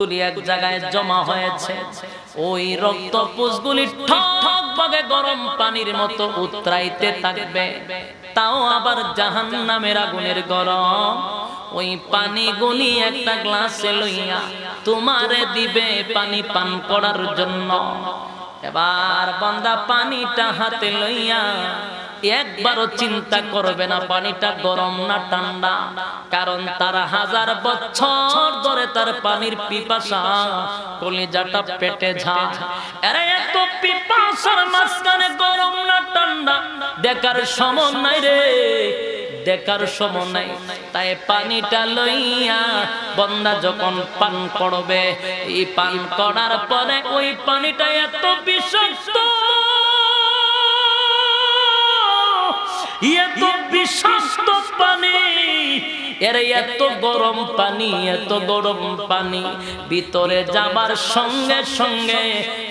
এক জায়গায় জমা হয়েছে, ওই রক্ত পুষগুলি ঠক ভাবে গরম পানির মতো উতরাইতে থাকবে। তাও আবার জাহান্নামের আগুনের গরম। ওই পানিগুলি একটা গ্লাসে লইয়া তোমারে দিবে পানি পান করার জন্য। এবার বান্দা পানিটা হাতে লইয়া একবারও চিন্তা করবে না পানিটা গরম না ঠান্ডা, কারণ তারা হাজার বছর ধরে তার পানির পিপাসা, কলিজাটা পেটে যায়। আরে এত পিপাসার মাঝখানে গরম না ঠান্ডা দেখার সময় নাই রে, দেখার সময় নাই। তাই পানিটা লইয়া বান্দা যখন পান করবে, এই পান করার পরে ওই পানিটা এত বিষাক্ত, এত বিষাক্ত পানি, এর এত গরম পানি, এত গরম পানি ভিতরে যাবার সঙ্গে সঙ্গে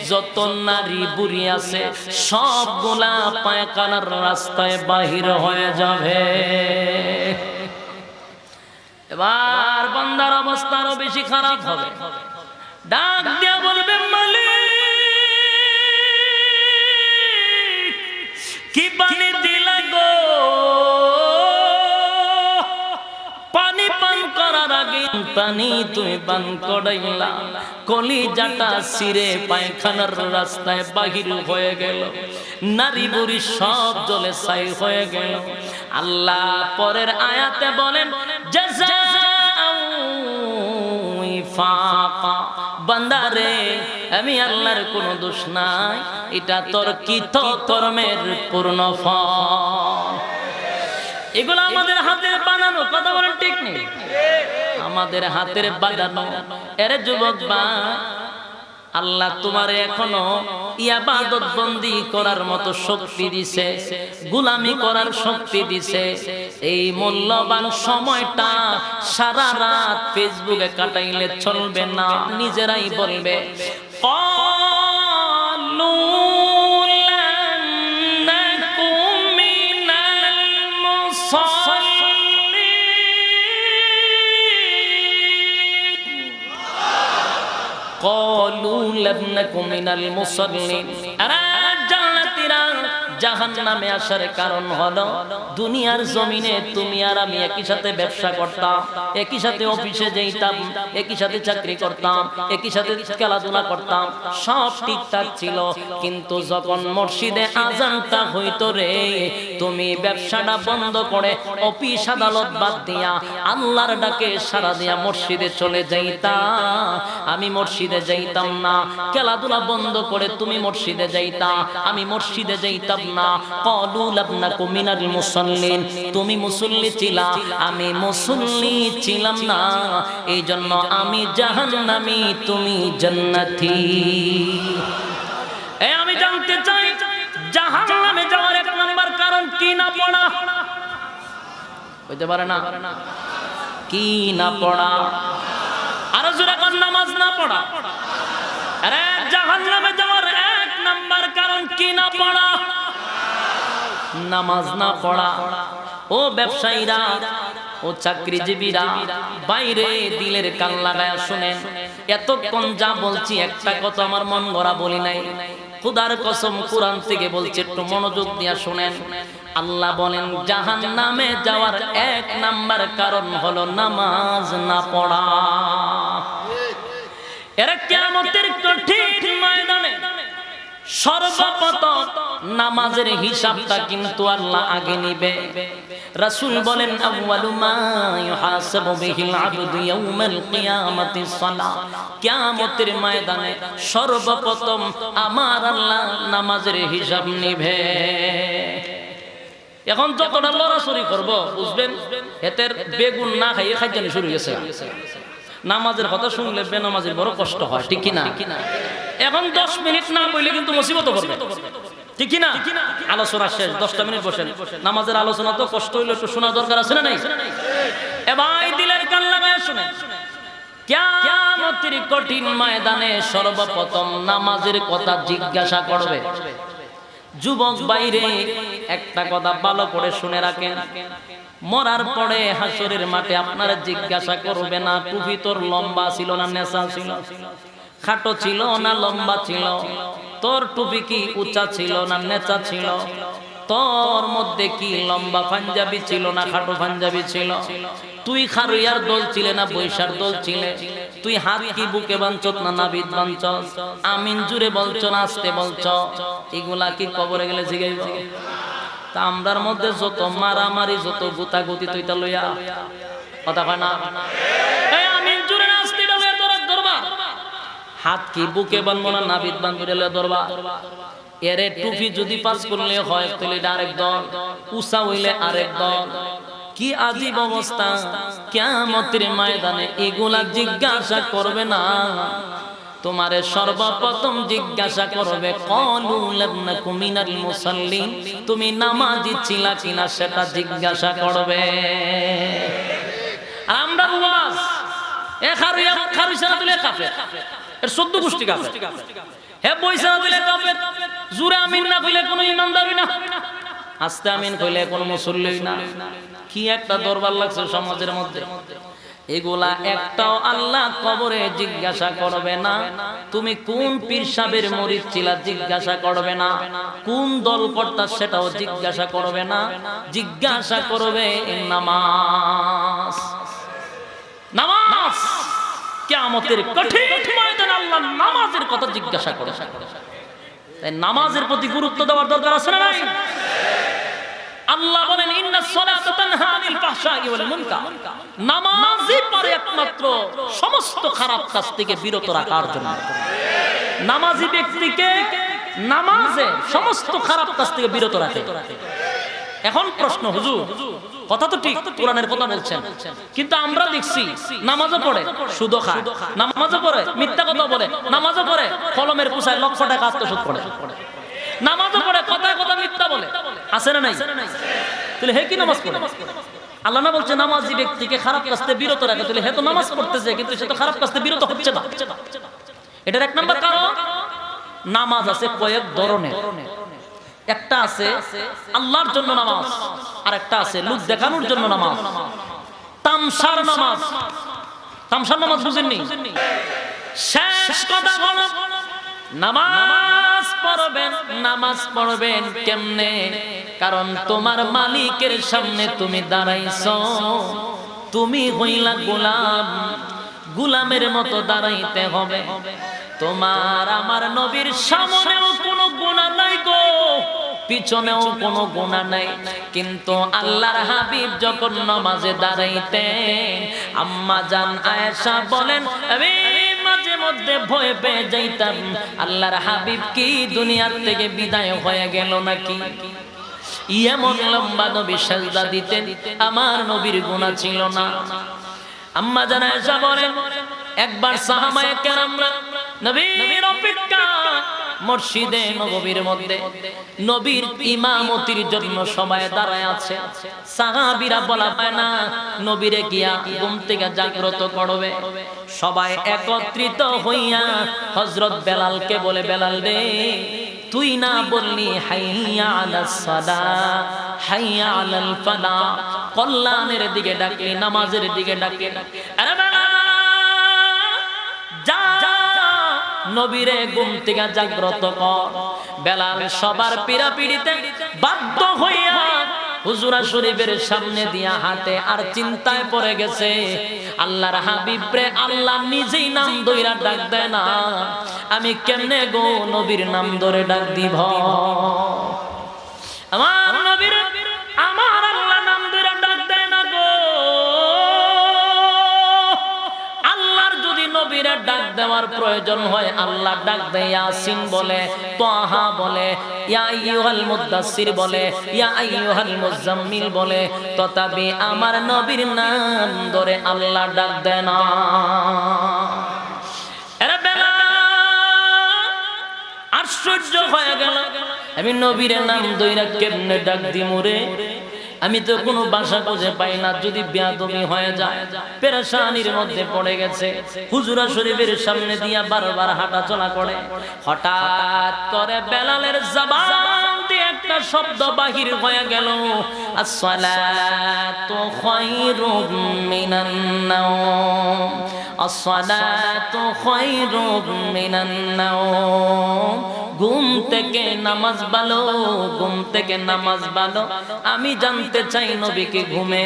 যত নারী বুড়ি আছে সবগুলা পায়খানার রাস্তায় বাহির হয়ে যাবে। এবার বান্দার অবস্থা আরো বেশি খারাপ হবে। ডাক দিয়া বলবে, মালিক কি পানি দিলা গো, পানি পান করার আগে পানি তুমি পান করাইলা, কলিজাটা ছিঁড়ে পায়খানার রাস্তায় বাহির হয়ে গেল, নারী বুড়ি সব জলে ছাই হয়ে গেল। আল্লাহ পরের আয়াতে বলেন, বান্দারে আমি আল্লাহর কোনো দোষ নাই, এটা তোর কৃত কর্মের পূর্ণ ফল। এগুলো আমাদের হাতের বানানো, কথা বলেন ঠিক নেই, আমাদের হাতের বানানো। এর যুবক বা আল্লাহ তোমার এখনো ইবাদত বন্দি করার মতো শক্তি দিছে, গোলামি করার শক্তি দিছে। এই মূল্যবান সময়টা সারা রাত ফেসবুকে কাটাইলে চলবে না। নিজেরাই বলবে, قالوا لم نكن من المصلين। জাহান্নামে আসার কারণ হলো দুনিয়ার জমিনে তুমি আর আমি একই সাথে ব্যবসা করতাম, একই সাথে অফিসে যেতাম, একই সাথে চাকরি করতাম, একই সাথে খেলাধুলা করতাম, সব ঠিকঠাক ছিল। কিন্তু যখন মসজিদে আজানটা হইতো রে, তুমি ব্যবসাটা বন্ধ করে অফিস আদালত বাদ দিয়া আল্লাহর ডাকে সাড়া দিয়া মসজিদে চলে যাইতা। আমি মসজিদে যাইতাম না, খেলাধুলা বন্ধ করে তুমি মসজিদে যাইতা, আমি মসজিদে যাইতাম না। ক্বালু লাম নাকু মিনাল মুসাল্লিন, তুমি মুসল্লি ছিলা, আমি মুসল্লি ছিলাম না, এই জন্য আমি জাহান্নামী, তুমি জান্নাতি। আমি জানতে চাই জাহান্নামে যাওয়ার এক নাম্বার কারণ কি না পড়া? হইতে পারে না কি না পড়া? আর জোরে কোন নামাজ না পড়া? আরে জাহান্নামে যাওয়ার এক নাম্বার কারণ কি না পড়া? নামাজ না পড়া। ও ব্যবসায়ীরা, ও চাকরিজীবীরা, বাইরে দিলের কান লাগায়া শুনেন। এতক্ষণ যা বলছি একটা কথা আমার মন গড়া বলি নাই, খোদার কসম কোরআন থেকে বলছি, একটু মনোযোগ দিয়া শুনেন। আল্লাহ বলেন জাহান্নামে যাওয়ার এক নাম্বার কারণ হলো নামাজ না পড়া। এরা কিয়ামতের কঠিন ময়দানে সর্বপ্রথম নামাজের হিসাবটা কিন্তু আল্লাহ আগে নিবে। রাসূল বলেন আউয়ালু মা ইউহাসাবু বিহিল আবদু ইয়াউমাল কিয়ামাতিস সালাহ, কিয়ামতের ময়দানে সর্বপ্রথম আমার আল্লাহ নামাজের হিসাব নিবে। এখন যতটা লড়াচড়ি করব বুঝবেন এতের বেগুন না খাইয়ে খাইজানি শুরু হয়েছে। নামাজের কথা শুনলে বেনামাজির বড় কষ্ট হয়, ঠিক কি না? এখন 10 মিনিট না বললে কিন্তু মুসিবত করবে, ঠিক কি না? আলোচনা শেষ, 10টা মিনিট বসেন। নামাজের আলোচনা তো কষ্ট হইলে একটু শোনা দরকার আছে না নাই? এবার দিলের কান লাগায় শুনেন, কিয়ামতের কঠিন ময়দানে সর্বপ্রথম নামাজের কথা জিজ্ঞাসা করবে। যুবক বাইরে একটা কথা ভালো করে শুনে রাখেন, মরার পরে হাসরের মাঠে আপনারা জিজ্ঞাসা করবে না টুপি তোর লম্বা ছিল না নেশা ছিল, খাটো ছিল না লম্বা ছিল, তোর টুপি কি উঁচা ছিল না নেচা ছিল, তোর মধ্যে কি লম্বা পাঞ্জাবি ছিল না খাটো পাঞ্জাবি ছিল, তুই খারুইয়ার দল ছিলে না বৈশার দল ছিলে, তুই হাত কি বুকে বাঞ্চত না নাবিদ বাঞ্চস, আমিন জুড়ে বলছ না আস্তে বলছ, এগুলা কি কবরে গেলে জিগাইব? তা আমরার মধ্যে যত মারামারি যত গুতাগুতি তুইটা লইয়া কথা কয় না, এই আমিন জুড়ে না আস্তে লইয়া তোরা ধরবা, হাত কি বুকে বানবো না নাবিদ বান্ধুরে লইয়া ধরবা, এরে টুপি যদি পাস করলে হয় তাহলে আরেক দল, উষা হইলে আরেক দল, কি আজীব অবস্থা। কিয়ামতের ময়দানে এগুলা জিজ্ঞাসা করবে না, তোমারে সর্বপ্রথম জিজ্ঞাসা করবে ক্বালু লাম নাকু মিনাল মুসাল্লিন, তুমি নামাজি ছিলা কিনা সেটা জিজ্ঞাসা করবে। আমরা ওয়াজ এ খারুইয়া খারুইছা না তুলে কাফের, এর 14 গোষ্ঠী কাফের, হে বইছা না তুলে কাফের, জুরে আমিন না কইলে কোনো ইমানদারি না, আস্তে আমিন কইলে কোনো মুসল্লি না। কি একটা দরবার লাগছে সমাজের মধ্যে, এগুলা একটাও আল্লাহ কবরে জিজ্ঞাসা করবে না। তুমি কোন পীর সাহেবের মুরিদ ছিলা জিজ্ঞাসা করবে না, কোন দল কর্তা সেটাও জিজ্ঞাসা করবে না, জিজ্ঞাসা করবে নামাজ। নামাজ কিয়ামতের কঠিন ময়দানে আল্লাহ নামাজের কথা জিজ্ঞাসা করে। তাই নামাজের প্রতি গুরুত্ব দেওয়ার দরকার আছে না নাই? আল্লাহ বলেন ইন্নাস সালাতা তানহা আনিল ফাহশাই ওয়াল মুনকার, নামাজই পারে একমাত্র সমস্ত খারাপ কাজ থেকে বিরত রাখার জন্য। নামাজি ব্যক্তিকে নামাজে সমস্ত খারাপ কাজ থেকে বিরত রাখে। এখন প্রশ্ন, হুজুর কথা তো ঠিক, কোরআনের কথা বলছেন, কিন্তু আমরা দেখছি নামাজও পড়ে সুদ খায়, নামাজও পড়ে মিথ্যা কথা বলে, নামাজও পড়ে কলমের কুসায় লক্ষ টাকা আত্মসাৎ করে, নামাজও পড়ে কথায় কথা মিথ্যা বলে, আছে না নাই? তাহলে হে কি নামাজ পড়ে? আল্লাহ না বলছে নামাজি ব্যক্তিকে খারাপ কাজ থেকে বিরত রাখে, তাহলে হে তো নামাজ পড়তেছে কিন্তু সে তো খারাপ কাজ থেকে বিরত হচ্ছে না। এটার এক নাম্বার কারণ, নামাজ আছে কয়েক ধরনের। একটা আছে আল্লাহর জন্য নামাজ, আর একটা আছে লোক দেখানোর জন্য নামাজ, তামসার নামাজ। তামসার নামাজ বুঝেননি? শেষ কথা হলো নামাজ পড়বেন, নামাজ পড়বেন কেমনে? কারণ তোমার মালিকের সামনে তুমি দাঁড়াইছো, তুমি হইলা গোলাম, গোলামের মতো দাঁড়াইতে হবে। তোমার আমার নবীর সামনেও কোনো গুনাহ নাই গো, পিছনেও কোনো গুনাহ নাই, কিন্তু আল্লাহর হাবিব যখন নামাজে দাঁড়াইতেন, আম্মা জান আয়েশা বলেন আমি মাঝে মধ্যে ভয় পেয়ে যাইতাম আল্লাহর হাবিব কি দুনিয়ার থেকে বিদায় হয়ে গেল নাকি। এমন লম্বা নবী সাজদা দিতেন, আমার নবীর গুনাহ ছিল না। আম্মা জান আয়েশা বলেন একবার সাহাবায়ে কেরামরা নবীর অপেক্ষা মসজিদে নববীর মধ্যে নবীর ইমামতির জন্য সবাই দাঁড়ায় আছে, সাহাবীরা বলা পায় না নবীরে গিয়া ঘুম থেকে জাগ্রত করবে। সবাই একত্রিত হইয়া হযরত বেলালকে বলে, বেলাল রে তুই না বললি হাইয়া আলাস সালাহ হাইয়া আলাল ফালাহ, কল্যাণের দিকে ডাকলি, নামাজের দিকে ডাকলি, আরে বেলাল যা নবীরে ঘুম থেকে জাগ্রত কর। বেলাল সবার পীড়াপিড়িতে বাধ্য হইয়া হুজুরা শরীফের সামনে দিয়া হাতে আর চিন্তায় পড়ে গেছে, আল্লাহর হাবিব রে আল্লাহ নিজেই নাম ধইরা ডাক দেয় না, আমি কেমনে গো নবীর নাম ধরে ডাক দিব? আমার নবীর আমার আল্লাহ নাম ধরে ডাক দেয় না গো। আল্লাহর যদি নবীরা ডাক দেওয়ার প্রয়োজন হয়, আল্লাহ ডাক দেয় ইয়াসিন বলে, তাহা বলে, ইয়া আইয়ুহাল মুদাসসির বলে, ইয়া আইয়ুহাল মুজাম্মিল বলে, তথাপি আমার নবীর নাম ধরে আল্লাহ ডাক দেয় না। আরে বেলাল আশ্চর্য হয়ে গেল, আমি নবীর নাম ধইরা কেমনে ডাক দিমু রে? আমি তো কোনো ভাষা খুঁজে পাই না, যদি বেয়াদবি হয়ে যায়। পেরেশানির মধ্যে পড়ে গেছে। হুজুরা শরীফের সামনে দিয়া বারবার হাঁটা চলা করে। হঠাৎ করে বেলালের জবান দিয়ে একটা শব্দ বাহির হয়ে গেল, আসসালাতু খায়রুম মিনান নাওম, আসসালাতু খায়রুম মিনান নাওম। ঘুম থেকে নামাজ ভালো, ঘুম থেকে নামাজ ভালো। আমি জানতে চাই নবী কি ঘুমে?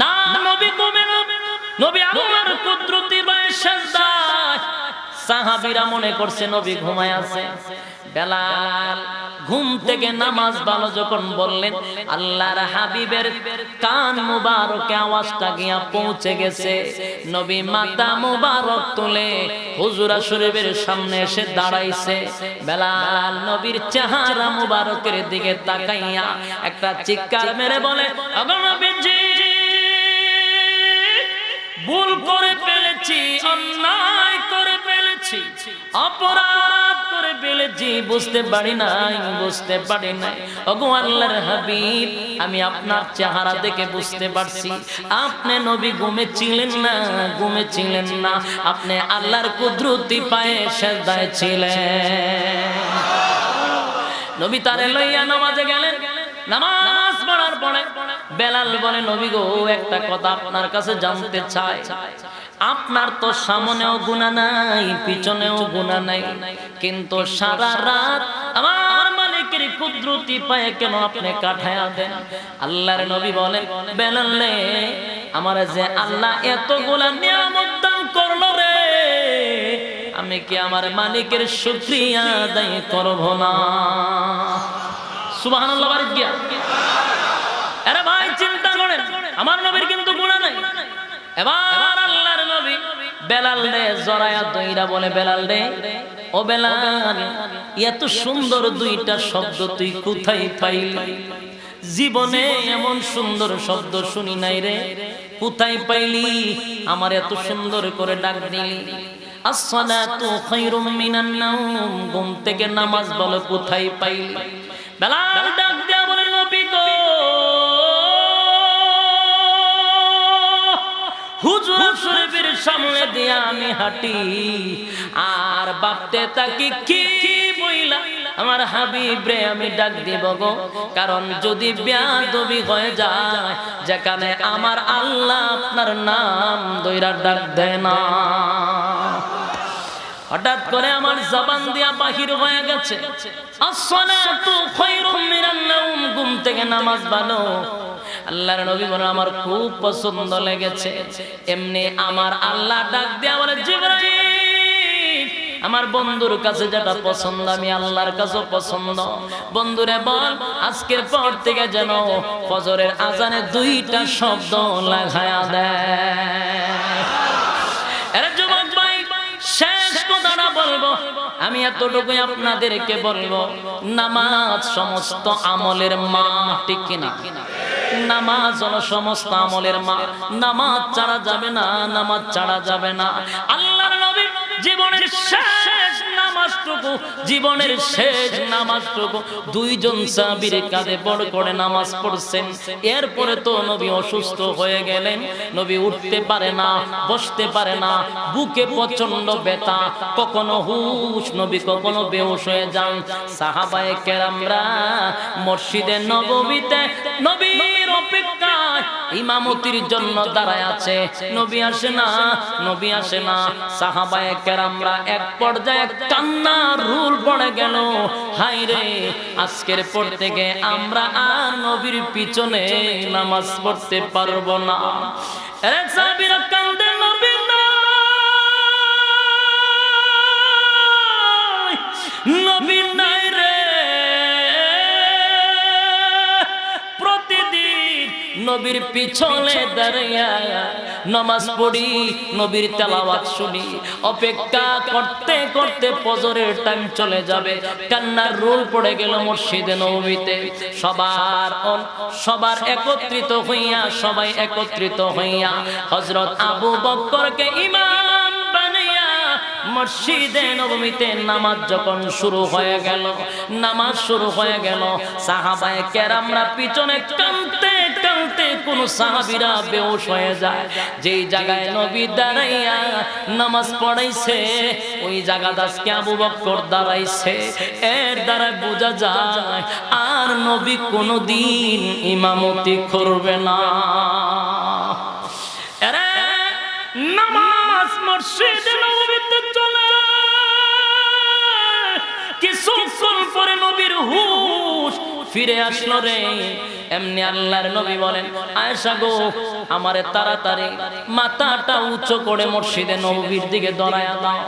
না, নবী ঘুমে না। নবী আল্লাহর কুদরতি বায় সাজদায়। সাহাবীরা মনে করছে নবী ঘুমায় আছে। বেলাল ঘুম থেকে নামাজ ভালো যখন বললেন, আল্লাহর হাবিবের কান মুবারকে আওয়াজটা গিয়া পৌঁছে গেছে। নবী মাথা মুবারক তুলে হুজুরা শরীফের সামনে এসে দাঁড়াইছে। বেলাল নবীর চেহারা মুবারকের দিকে তাকাইয়া একটা চিৎকার মেরে বলে, ওগো নবীজি, ভুল করে ফেলেছি, অন্যায় করে ফেলেছি, অপরাধ করে ফেলেছি, বুঝতে পারি নাই, বুঝতে পারি নাই। ওগো আল্লাহর হাবিব, আমি আপনার চেহারা দেখে বুঝতে পারছি আপনি নবী ঘুমে ছিলেন না, ঘুমে ছিলেন না, আপনি আল্লাহর কুদরতি পায়ে সেজদায় ছিলেন। নবী তারে লইয়া নামাজে গেলেন। নামাজ পড়ার পরে বেলাল বলে, নবী গো, একটা কথা আপনার কাছে জানতে চাই। আপনার তো সামনেও গুনাহ নাই, পিছনেও গুনাহ নাই, কিন্তু সারা রাত আমার মালিকের কুদরতি পায়ে কেন আপনি কাটায়া দেন? আল্লাহর নবী বলেন, বেলাল রে, আমার যে আল্লাহ এতগুলা নিয়ামত দান করলো রে, আমি কি আমার মালিকের শুকরিয়া আদায় করব না? সুবহানাল্লাহ। বারিক গিয়া আরে ভাই চিন্তা করেন, আমার নবীর কিন্তু গুনাহ নাই। এবার আল্লাহর নবী বেলাল রে জড়ায়া দইরা বলে, বেলাল রে, ও বেলাল, এত সুন্দর দুইটা শব্দ তুই কোথায় পাইলি? জীবনে এমন সুন্দর শব্দ শুনি নাই রে, কোথায় পাইলি? আমার এত সুন্দর করে ডাক দিলি, আসসালাতু খায়রুম মিনান নাওম, ঘুম থেকে নামাজ বলো, কোথায় পাইলি? বেলাল ডাক দিয়া বলে, নবী গো, হুজুর শরীফের সামনে দিয়া আমি হাঁটি আর ভাবতে থাকি কি বইলা আমার হাবিব রে আমি ডাক দিব গো, কারণ যদি বেয়াদবি হয়ে যায় যেখানে আমার আল্লাহ আপনার নাম দইরা ডাক দেয় না। হঠাৎ করে আমার জবান দিয়া বাহির হয়ে গেছে, আসসালাতু খায়রুম মিনান নাওম, ঘুম থেকে নামাজ ভালো। আল্লাহর নবী বলেন, আমার খুব পছন্দ লেগেছে। এমনি আমার আল্লাহ ডাক দিয়া বলে, জিবরাইল, আমার বন্ধুর কাছে যেটা পছন্দ আমি আল্লাহর কাছেও পছন্দ। বন্ধুরে বল, আজকের পর থেকে যেন ফজরের আজানে দুইটা শব্দ লাগায়া দেয়। আরে যুবক ভাই, শেষ কথাটা বলবো, আমি এতটুকুই আপনাদেরকে বলবো, নামাজ সমস্ত আমলের মা, ঠিক কিনা? নামাজ হলো সমস্ত আমলের মা। নামাজ ছাড়া যাবে না, নামাজ ছাড়া যাবে না। আল্লাহর নবী জীবনের শেষ নামাজটুকু, জীবনের শেষ নামাজটুকু দুইজন সাহাবীর কাঁধে বড় করে নামাজ পড়ছেন। এরপরে তো নবী অসুস্থ হয়ে গেলেন, নবী উঠতে পারে না, বসতে পারে না, বুকে প্রচন্ড ব্যথা, কখনো হুশ, নবী কখনো বেহুশ হয়ে যান। সাহাবায়ে কেরামরা মসজিদে নববীতে নবীর অপেক্ষায় ইমামতির জন্য দাঁড়ায় আছে, নবী আসে না, নবী আসে না। সাহাবায়ে কেরামরা এক পর্যায়ে কান্নার রুল পড়ে গেল, হায় রে, আজকের পর থেকে আমরা আর নবীর পিছনে নামাজ পড়তে পারবো না। আরে সাহাবীরা কান্দে, নবী নাই, নবী নাই রে। প্রতিদিন নবীর পিছনে দাঁড়িয়ে নামাজ পড়ি, নবীর তেলাওয়াত শুনি, অপেক্ষা করতে করতে ফজরের টাইম চলে যাবে, কান্নার রোল পড়ে গেল মসজিদে নববীতে। সবার একত্রিত হইয়া, সবাই একত্রিত হইয়া হযরত আবু বকরকে ইমাম বানাইয়া মসজিদে নববীতে নামাজ যখন শুরু হয়ে গেল, নামাজ শুরু হয়ে গেল, সাহাবায়ে কেরামরা পিছনে কাঁদতে কাঁদতে কোন সাহাবীরা বেহুশ হয়ে যায়। যেই জায়গায় নবী দাঁড়াইয়া নামাজ পড়াইছে ওই জায়গাটা আজকে আবু বকর দাঁড়াইছে। এর দ্বারা বোঝা যায় আর নবী কোনদিন ইমামতি করবে না। আরে নামাজ মসজিদে নববীতে চলে, কিছুক্ষণ পরে নবীর হুশ ফিরে আসলো রে। এমনি আল্লাহর নবী বলেন, আয়েশা গো আমারে তাড়াতাড়ি মাথাটা উঁচু করে মসজিদে নববীর দিকে দড়ায়া দাও।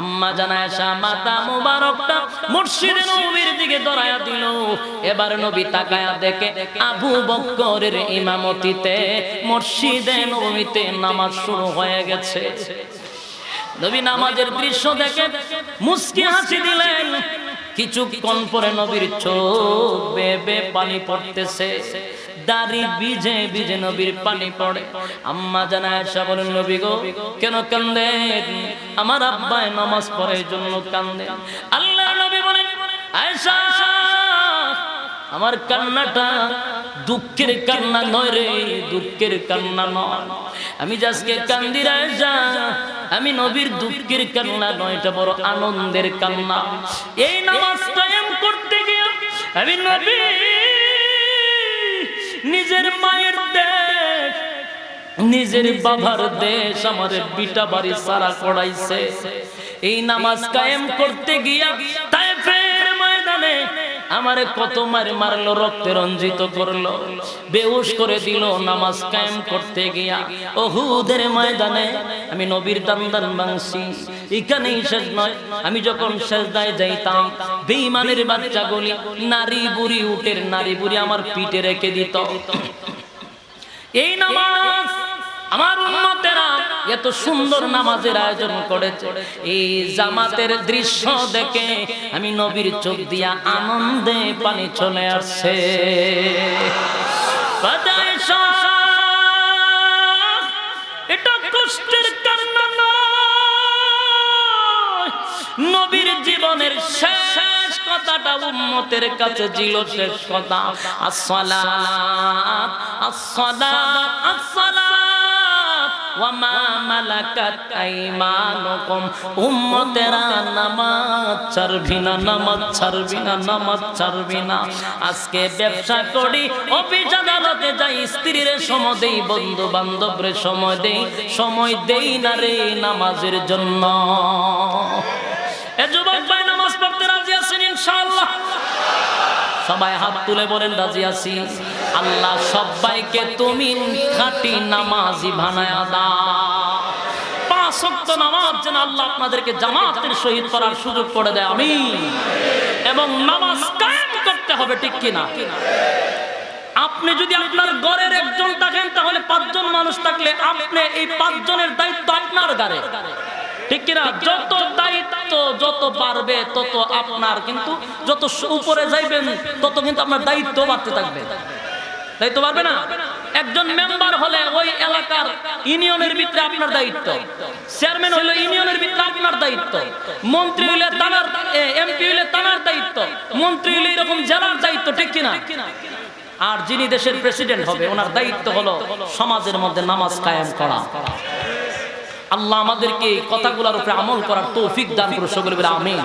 আম্মা জান আয়েশা মাথা মুবারকটা মসজিদে নববীর দিকে দড়ায়া দিল। এবার নবী তাকায়া দেখে আবু বকরের ইমামতিতে মসজিদে নববীতে নামাজ শুরু হয়ে গেছে। নবী নামাজের দৃশ্য দেখে মুস্কি হাসি দিলেন। কিছুক্ষণ পরে নবীর চোখ বেয়ে বেয়ে পানি পড়তেছে, দাড়ি ভিজে ভিজে নবীর পানি পড়ে। আম্মা জান আয়েশা বলেন, নবী গো কেন কাঁদেন? আমার আব্বায়ে নামাজ পড়ার জন্য কাঁদেন। আল্লাহর নবী বলেন, আয়েশা আমার কান্নাটা দুঃখের কান্না নয় রে, দুঃখের কান্না নয়। আমি আজকে কান্দি আয়েশা, আমি নবীর দুঃখের কান্না নয়, এটা বড় আনন্দের কান্না। এই নামাজ কায়েম করতে গিয়ে আমি নবী নিজের মায়ের দেশ, নিজের বাবার দেশ, আমার বিটা বাড়ি সারা করাইছে। এই নামাজ কায়েম করতে গিয়া তায়েফের ময়দানে আমারে কত মারলো, রক্তে রঞ্জিত করলো, বেহুশ করে দিল নামাজ কায়েম করতে গিয়া। উহুদের ময়দানে আমি নবীর দান্দান ভাঙছি। এখানেই শেষ নয়, আমি যখন সেজদায় যাইতাম বেঈমানের বাচ্চাগুলি নারী বুড়ি, উটের নারী বুড়ি আমার পিঠে রেখে দিত। এই নামাজ আমার উম্মতেরা এত সুন্দর নামাজের আয়োজন করেছে। এই জামাতের দৃশ্য দেখে আমি নবীর চোখ দিয়া আনন্দে পানি চলে আসছে। এটা কষ্টের কান্না নয়, নবীর জীবনের শেষ কথাটা উম্মতের কাছে ছিল শেষ কথা। আসসালাত আসসালাত আসসালাত ওয়া মা মালাকাত আইমানুকুম। উম্মতেরা নামাজ ছাড়বি না, নামাজ ছাড়বি না, নামাজ ছাড়বি না। আজকে ব্যবসা করি, অফিস আদালতে যাই, স্ত্রীর সময় দেই, বন্ধু বান্ধবের সময় দেই না রে নামাজের জন্য। এ যুবক ভাই নামাজ পড়তে রাজি আছেন ইনশাআল্লাহ? সবাই হাত তুলে বলেন রাজি আছি। আল্লাহ সবাইকে তুমি খাঁটি নামাজি বানায়া দাও। 5 ওয়াক্ত নামাজ যেন আল্লাহ আপনাদেরকে জামাতের সহিত পড়ার সুযোগ করে দেয়, আমিন। এবং নামাজ কায়েম করতে হবে, ঠিক কিনা? আপনি যদি আপনার ঘরের একজন থাকেন তাহলে 5 জন মানুষ থাকলে আপনি এই 5 জনের দায়িত্ব আপনার ঘরে, ঠিক কিনা? যত দায়িত্ব যত বাড়বে তত আপনার, কিন্তু যত উপরে যাইবেন তত কিন্তু আপনার দায়িত্ব বাড়তে থাকবে। দায়িত্ব বাড়বে না? একজন মেম্বার হলে ওই এলাকার ইউনিয়নের ভিতরে আপনার দায়িত্ব, চেয়ারম্যান হলে ইউনিয়নের ভিতরে আপনার দায়িত্ব, মন্ত্রী হলে তার, এমপি হলে তার দায়িত্ব, মন্ত্রী হলে এরকম জেলার দায়িত্ব, ঠিক কিনা? আর যিনি দেশের প্রেসিডেন্ট হবে ওনার দায়িত্ব হলো সমাজের মধ্যে নামাজ কায়েম করা। আল্লাহ আমাদেরকে কথাগুলোর উপরে আমল করার তৌফিক দান করুন, সকলে বলে আমিন।